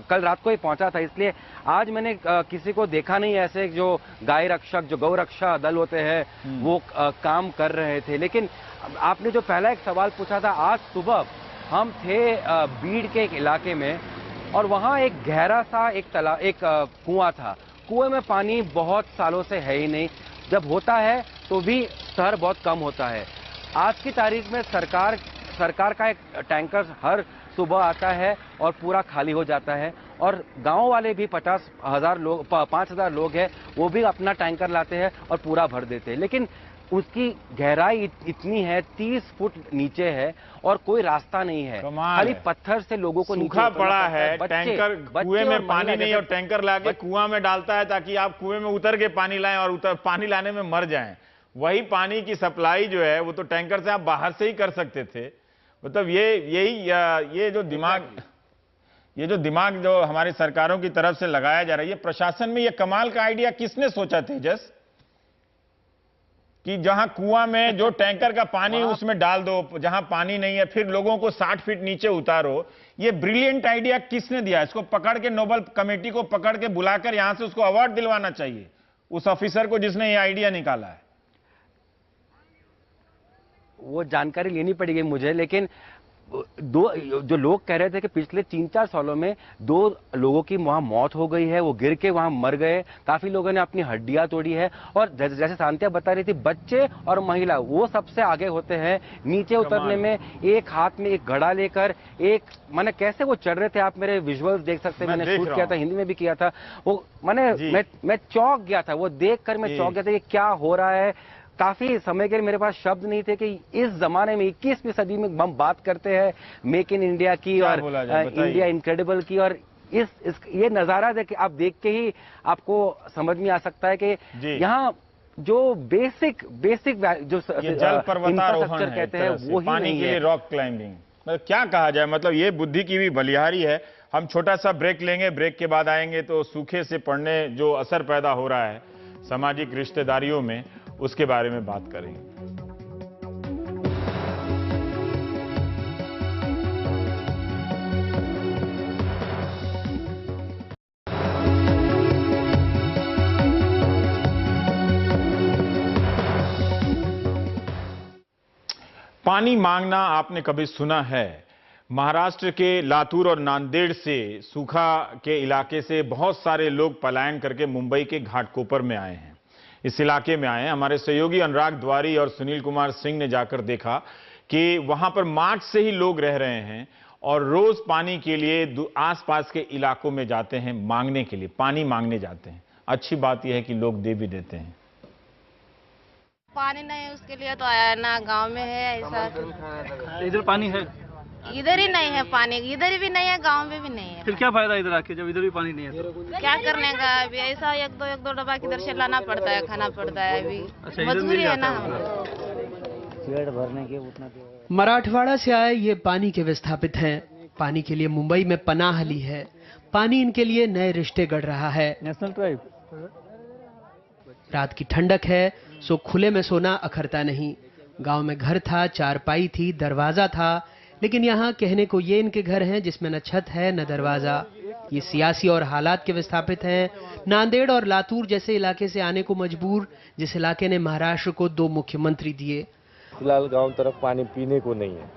कल रात को ही पहुंचा था, इसलिए आज मैंने किसी को देखा नहीं ऐसे जो गाय रक्षक, जो गौ रक्षा दल होते हैं वो काम कर रहे थे। लेकिन आपने जो पहला एक सवाल पूछा था, आज सुबह हम थे बीड़ के एक इलाके में और वहां एक गहरा सा एक कुआं था। कुएं में पानी बहुत सालों से है ही नहीं, जब होता है तो भी स्तर बहुत कम होता है। आज की तारीख में सरकार का एक टैंकर हर सुबह आता है और पूरा खाली हो जाता है और गांव वाले भी 5,000 लोग हैं, वो भी अपना टैंकर लाते हैं और पूरा भर देते हैं। लेकिन उसकी गहराई इतनी है, 30 फुट नीचे है और कोई रास्ता नहीं है, खाली पत्थर से लोगों को सूखा पड़ा है। टैंकर कुएं में पानी नहीं और टैंकर लाके कुआं में डालता है ताकि आप कुएं में उतर के पानी लाएं और पानी लाने में मर जाएं। वही पानी की सप्लाई जो है वो तो टैंकर से आप बाहर से ही कर सकते थे। मतलब ये जो दिमाग जो हमारी सरकारों की तरफ से लगाया जा रहा है, ये प्रशासन में ये कमाल का आइडिया किसने सोचा तेजस, कि जहां कुआं में जो टैंकर का पानी उसमें डाल दो, जहां पानी नहीं है फिर लोगों को 60 फीट नीचे उतारो। ये ब्रिलियंट आइडिया किसने दिया? इसको पकड़ के नोबेल कमेटी को पकड़ के बुलाकर यहां से उसको अवार्ड दिलवाना चाहिए, उस ऑफिसर को जिसने ये आइडिया निकाला है। वो जानकारी लेनी पड़ेगी मुझे, लेकिन जो लोग कह रहे थे कि पिछले 3-4 सालों में 2 लोगों की वहां मौत हो गई है, वो गिर के वहां मर गए, काफी लोगों ने अपनी हड्डियां तोड़ी है। और जैसे शांतिया बता रही थी, बच्चे और महिला वो सबसे आगे होते हैं नीचे उतरने में, एक हाथ में एक घड़ा लेकर, एक माने कैसे वो चढ़ रहे थे। आप मेरे विजुअल्स देख सकते हैं, मैंने शूट किया था, हिंदी में भी किया था। वो माने मैं चौंक गया था, वो देखकर मैं चौंक गया था, ये क्या हो रहा है। काफी समय के लिए मेरे पास शब्द नहीं थे कि इस जमाने में 21वीं सदी में हम बात करते हैं मेक इन इंडिया की और इंडिया इनक्रेडिबल की, और ये नजारा आप देख के ही आपको समझ में आ सकता है कि यहाँ जो बेसिक जो जल पर्वतारोहण कहते हैं वो ही पानी के लिए रॉक क्लाइंबिंग, मतलब क्या कहा जाए, मतलब ये बुद्धि की भी बलिहारी है। हम छोटा सा ब्रेक लेंगे, ब्रेक के बाद आएंगे तो सूखे से पड़ने जो असर पैदा हो रहा है सामाजिक रिश्तेदारियों में, उसके बारे में बात करेंगे। पानी मांगना आपने कभी सुना है? महाराष्ट्र के लातूर और नांदेड़ से सूखा के इलाके से बहुत सारे लोग पलायन करके मुंबई के घाटकोपर में आए हैं, इस इलाके में आए हैं। हमारे सहयोगी अनुराग द्वारी और सुनील कुमार सिंह ने जाकर देखा कि वहां पर मार्च से ही लोग रह रहे हैं और रोज पानी के लिए आसपास के इलाकों में जाते हैं, मांगने के लिए, पानी मांगने जाते हैं। अच्छी बात यह है कि लोग दे भी देते हैं। पानी नहीं है उसके लिए तो आया है ना, गांव में है ऐसा। इधर पानी है, इधर ही नहीं है पानी, इधर भी नहीं है, गांव में भी नहीं है। फिर क्या फायदा इधर आके जब इधर भी पानी नहीं है तो? क्या करने का अभी, ऐसा एक दो डब्बा किधर से लाना पड़ता है, खाना पड़ता है। अभी अच्छा, मजबूरी है ना हम पेट भरने के उतना। मराठवाड़ा से आए ये पानी के विस्थापित हैं। पानी के लिए मुंबई में पनाह ली है। पानी इनके लिए नए रिश्ते गढ़ रहा है। National tribe. रात की ठंडक है, सो खुले में सोना अखरता नहीं। गांव में घर था, चारपाई थी, दरवाजा था, लेकिन यहाँ कहने को ये इनके घर हैं जिसमें न छत है न दरवाजा। ये सियासी और हालात के विस्थापित हैं। नांदेड़ और लातूर जैसे इलाके से आने को मजबूर, जिस इलाके ने महाराष्ट्र को 2 मुख्यमंत्री दिए। फिलहाल गांव तरफ पानी पीने को नहीं है,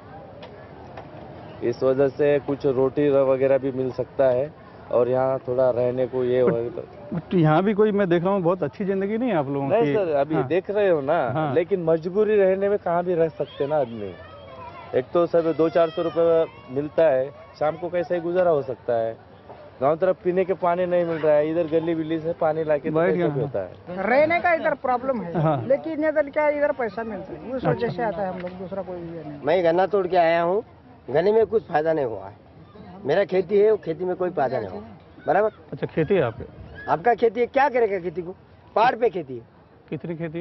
इस वजह से कुछ रोटी वगैरह भी मिल सकता है और यहाँ थोड़ा रहने को ये यहाँ भी कोई मैं देख रहा हूँ बहुत अच्छी जिंदगी नहीं है आप लोगों की। नहीं सर, अभी हाँ। देख रहे हो ना। हाँ। लेकिन मजबूरी रहने में कहाँ भी रह सकते ना आदमी। एक तो सर 200-400 रुपए मिलता है, शाम को कैसे ही गुजारा हो सकता है। गांव तरफ पीने के पानी नहीं मिल रहा है, इधर गली बिल्ली से पानी लाके होता है। रहने का इधर प्रॉब्लम है। हाँ। लेकिन इधर क्या, इधर पैसा मिलता है, उस वजह से आता है हम लोग, दूसरा कोई नहीं। मैं गन्ना तोड़ के आया हूँ, गन्ने में कुछ फायदा नहीं हुआ है। मेरा खेती है, वो खेती में कोई फायदा नहीं हुआ। बराबर। अच्छा, खेती है आपका खेती है, क्या करेगा खेती को? पहाड़ पे खेती है। कितनी खेती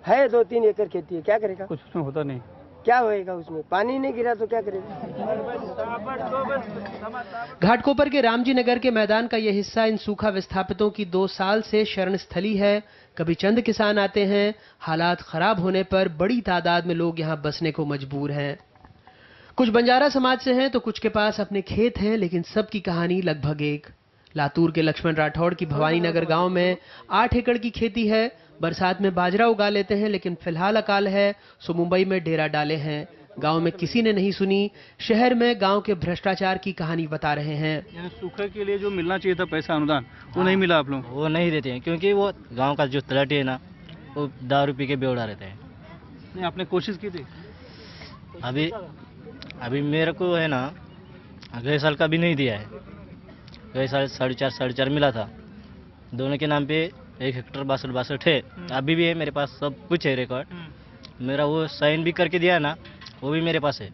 है 2-3 एकड़ खेती है, क्या करेगा? कुछ उसमें होता नहीं। क्या होएगा उसमें? पानी नहीं गिरा तो क्या करेगा? घाटकोपर के रामजी नगर के मैदान का यह हिस्सा इन सूखा विस्थापितों की 2 साल से शरण स्थली है। कभी चंद किसान आते हैं, हालात खराब होने पर बड़ी तादाद में लोग यहाँ बसने को मजबूर हैं। कुछ बंजारा समाज से हैं तो कुछ के पास अपने खेत हैं, लेकिन सबकी कहानी लगभग एक। लातूर के लक्ष्मण राठौड़ की भवानी नगर गांव में 8 एकड़ की खेती है। बरसात में बाजरा उगा लेते हैं, लेकिन फिलहाल अकाल है, सो मुंबई में डेरा डाले हैं। गांव में किसी ने नहीं सुनी। शहर में गांव के भ्रष्टाचार की कहानी बता रहे हैं। सूखे के लिए जो मिलना चाहिए था पैसा, अनुदान, वो नहीं मिला आप लोग? वो नहीं देते हैं, क्योंकि वो गांव का जो तलाटी है ना, वो दारू पी के बेवड़ा रहते हैं। नहीं, आपने कोशिश की थी? अभी मेरे को है ना, अगले साल का भी नहीं दिया है। गए साल 4.5 मिला था। दोनों के नाम पे 1 हेक्टर 62 है। अभी भी है मेरे पास, सब कुछ है रिकॉर्ड। मेरा वो साइन भी करके दिया ना, वो भी मेरे पास है।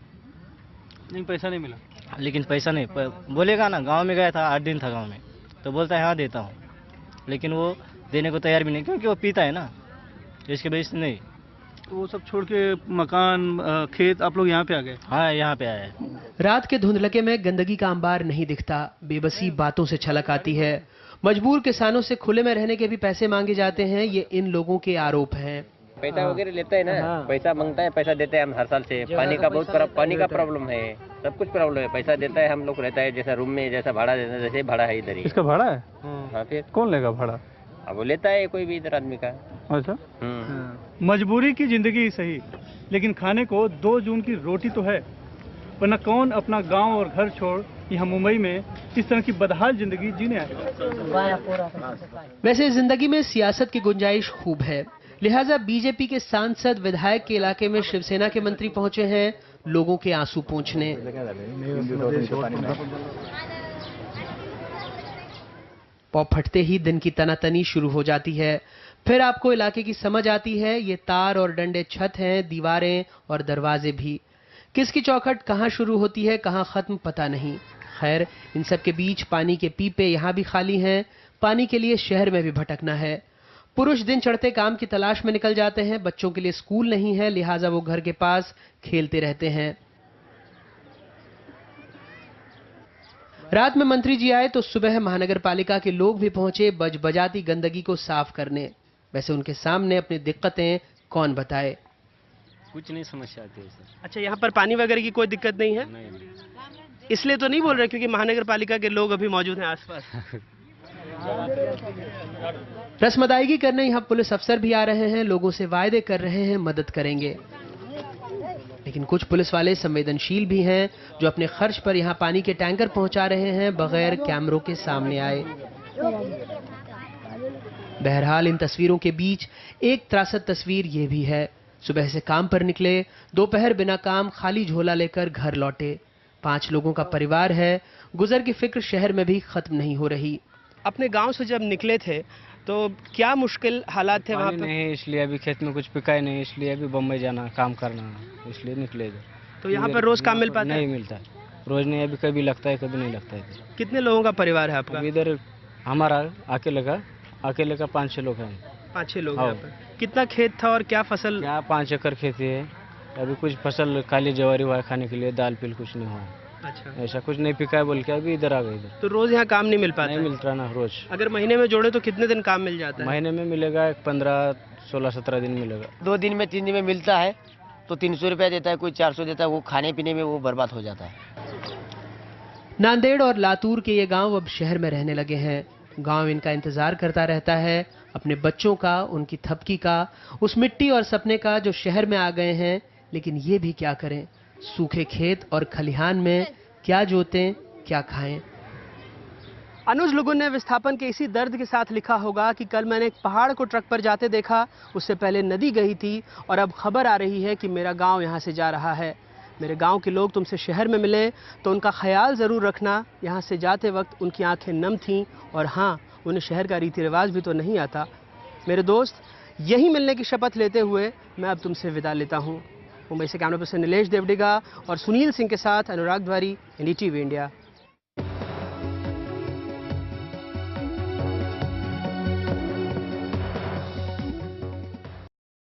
नहीं, पैसा नहीं मिला। लेकिन पैसा नहीं बोलेगा ना। गांव में गया था, 8 दिन था गांव में, तो बोलता है हाँ देता हूँ, लेकिन वो देने को तैयार भी नहीं, क्योंकि वो पीता है ना, इसके वजह से नहीं। तो वो सब छोड़ के मकान, खेत, आप लोग यहाँ पे आ गए? हाँ, यहाँ पे आए। रात के धुंधलके में गंदगी का अंबार नहीं दिखता। बेबसी बातों से छलक आती है। मजबूर किसानों से खुले में रहने के भी पैसे मांगे जाते हैं, ये इन लोगों के आरोप हैं। पैसा वगैरह लेते हैं ना। हाँ। पैसा मांगता है, पैसा देते हैं हम हर साल से। पानी का बहुत पानी का प्रॉब्लम है, सब कुछ प्रॉब्लम है। पैसा देता है, हम लोग रहता है जैसा रूम में, जैसा भाड़ा देता है, जैसे भाड़ा है इधर ही। इसका भाड़ा है? हाँ, फिर कौन लेगा भाड़ा? अब वो लेता है कोई भी इधर आदमी का। अच्छा। मजबूरी की जिंदगी सही, लेकिन खाने को 2 जून की रोटी तो है, वरना कौन अपना गांव और घर छोड़ यहाँ मुंबई में इस तरह की बदहाल जिंदगी जीने आएगा? वैसे जिंदगी में सियासत की गुंजाइश खूब है, लिहाजा बीजेपी के सांसद विधायक के इलाके में शिवसेना के मंत्री पहुंचे हैं लोगों के आंसू पोंछने। पौ फटते ही दिन की तनातनी शुरू हो जाती है। फिर आपको इलाके की समझ आती है। ये तार और डंडे छत हैं, दीवारें और दरवाजे भी। किसकी चौखट कहाँ शुरू होती है, कहाँ खत्म, पता नहीं। खैर, इन सब के बीच पानी के पीपे यहाँ भी खाली हैं। पानी के लिए शहर में भी भटकना है। पुरुष दिन चढ़ते काम की तलाश में निकल जाते हैं। बच्चों के लिए स्कूल नहीं है, लिहाजा वो घर के पास खेलते रहते हैं। रात में मंत्री जी आए तो सुबह महानगर पालिका के लोग भी पहुंचे बजबजाती गंदगी को साफ करने। वैसे उनके सामने अपनी दिक्कतें कौन बताए? कुछ नहीं समस्या आती है सर। अच्छा, यहाँ पर पानी वगैरह की कोई दिक्कत नहीं है? नहीं। इसलिए तो नहीं बोल रहे क्योंकि महानगर पालिका के लोग अभी मौजूद हैं आसपास। रस्म अदायगी करने यहाँ पुलिस अफसर भी आ रहे हैं, लोगों से वायदे कर रहे हैं मदद करेंगे। लेकिन कुछ पुलिस वाले संवेदनशील भी हैं जो अपने खर्च पर यहाँ पानी के टैंकर पहुंचा रहे हैं बगैर कैमरों के सामने आए। बहरहाल इन तस्वीरों के बीच एक त्रासद तस्वीर ये भी है। सुबह से काम पर निकले, दोपहर बिना काम खाली झोला लेकर घर लौटे। 5 लोगों का परिवार है। गुजर की फिक्र शहर में भी खत्म नहीं हो रही। अपने गांव से जब निकले थे तो क्या मुश्किल हालात थे वहाँ पे? नहीं, इसलिए अभी खेत में कुछ पिका ही नहीं, इसलिए अभी बम्बई जाना, काम करना, इसलिए निकले। तो यहाँ पर रोज काम मिल पाता है? नहीं मिलता है, रोज नहीं, अभी कभी लगता है कभी नहीं लगता है। कितने लोगों का परिवार है आपका? इधर हमारा अकेले का 5-6 लोग हैं। 5-6 लोग हैं। कितना खेत था और क्या फसल? यहाँ 5 एकड़ खेती है, अभी कुछ फसल खाली जवारी हुआ है खाने के लिए, दाल पिल कुछ नहीं हुआ। अच्छा, ऐसा कुछ नहीं पिका है बोल के अभी इधर आ गए। इधर तो रोज यहाँ काम नहीं मिल पाता? नहीं मिलता ना रोज। अगर महीने में जोड़े तो कितने दिन काम मिल जाता है? महीने में मिलेगा 15, 16, 17 दिन मिलेगा। 2 दिन में 3 दिन में मिलता है तो 300 रुपया देता है, कोई 400 देता है, वो खाने पीने में वो बर्बाद हो जाता है। नांदेड़ और लातूर के ये गांव अब शहर में रहने लगे हैं। गांव इनका इंतजार करता रहता है, अपने बच्चों का, उनकी थपकी का, उस मिट्टी और सपने का जो शहर में आ गए हैं। लेकिन ये भी क्या करें, सूखे खेत और खलिहान में क्या जोतें, क्या खाएं। अनुज लुगुन ने विस्थापन के इसी दर्द के साथ लिखा होगा कि कल मैंने एक पहाड़ को ट्रक पर जाते देखा, उससे पहले नदी गई थी और अब खबर आ रही है कि मेरा गांव यहां से जा रहा है। मेरे गांव के लोग तुमसे शहर में मिले तो उनका ख्याल ज़रूर रखना। यहाँ से जाते वक्त उनकी आंखें नम थीं और हाँ, उन्हें शहर का रीति रिवाज भी तो नहीं आता। मेरे दोस्त, यही मिलने की शपथ लेते हुए मैं अब तुमसे विदा लेता हूँ। मुंबई से कैमरा पर्सन नीलेश देवडिगा और सुनील सिंह के साथ अनुराग द्वारी, NDTV इंडिया।